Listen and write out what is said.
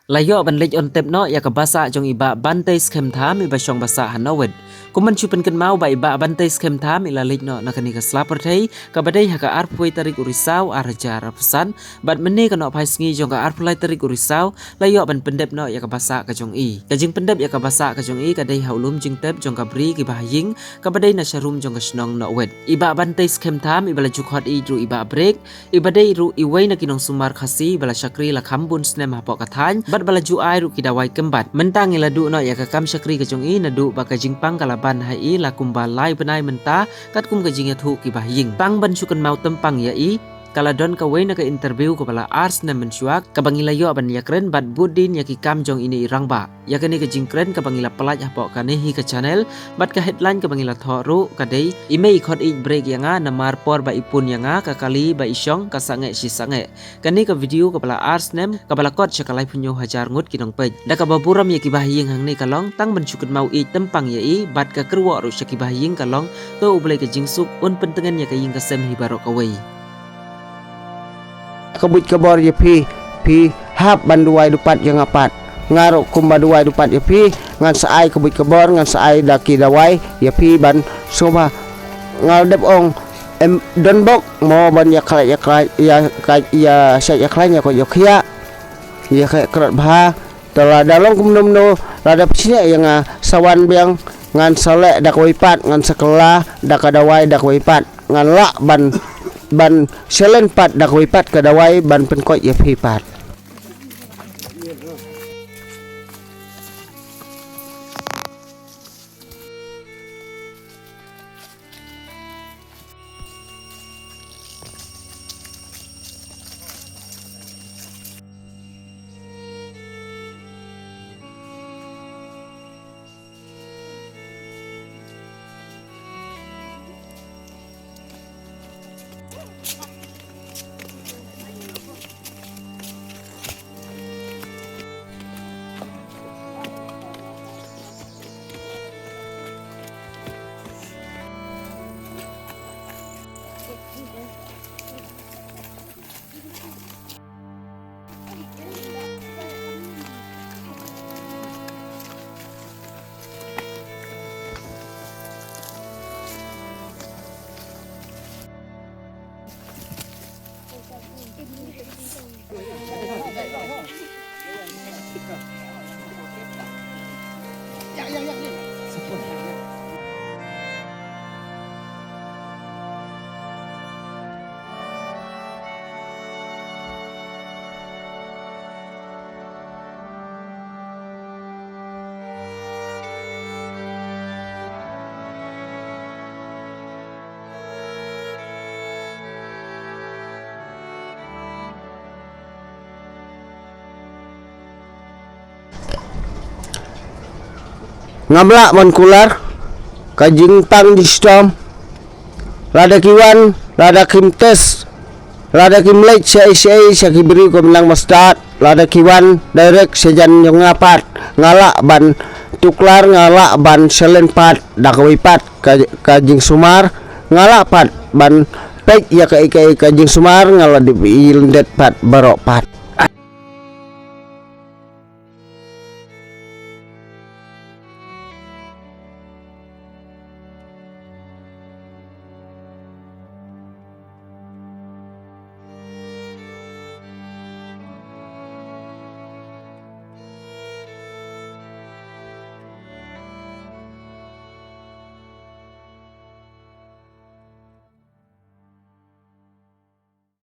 Layo ban lej on tep no ya ka basa jong iba bantai skem tham iba shong basa hanawet. Kuman chupen kan mau ba iba bantai skem tham ila lej no nakani ka slapper thai ka badai ha ka arpui tarik urisau arja rapusan bat meni ka no phai sngi jong ka arpulai tarik urisau layo ban pendep no ya ka basa ka jong i. Ka jing pendep ya ka basa ka jong i ka dai haulum jing tep jong ka bri ki bahaying ka badai na sharum jong ka snong no wet. Iba bantai skem tham iba la jukhot i ru iba break iba dai ru iwai na kinong sumar khasi bala shakri la khambun snem ha ka than bat balaju ai ru kidawai kembat mentang ila du no ya ka kam shakri ka jong i na du ba ka jingpang kalaban hai i la kumba lai benai menta kat kum ka jing ya thu ki bahing pang ban sukan mau tempang ya i kala don ka wei na ka interview ko bala ars na mensuak ka bangila yo ban ya kren bat budin ya ki kam jong ini irang ba ya kani ka jing kren ka bangila pelaj hapo ka ne hi ka channel bat ka headline ka bangila thoru ka dei ime khot i break ya nga na mar por ba ipun ya nga ka kali ba isyong ka sange si sange kani ka video ka bala ars nem ka bala kot chakalai punyo hajar ngut kinong pej da ka baburam ya ki bahing hang ni kalong tang ban sukan mau i tempang ya i bat ka kerwo ru syaki bahing kalong to ublai ka jing suk un pentengan ya ka ying ka sem hi barok away kabut kabor ya pi hap banduai dupat yang apat ngaruk kumba duai dupat ya pi ngan saai kabut kabor ngan saai daki dawai ya pi ban soba ngal dep ong don bok mo ban ya kala ya syak ya kala ko yo khia ya krat bha tala dalong kumnum no rada psine yang sawan biang ngan salek dak wipat ngan sekela dak dawai dak wipat ngan la ban selen pat dak wipat kadawai ban penkot ya pipat ngamla mon kular kajing tang di stom lada kiwan lada kimtes lada kimlek sei sakibri ko bilang mastad lada kiwan direct sejan yang ngapat ngala ban tuklar ngala ban selenpat dakwipat kajing sumar ngala pat ban pek ya kajing sumar ngala di ilendet pat baropat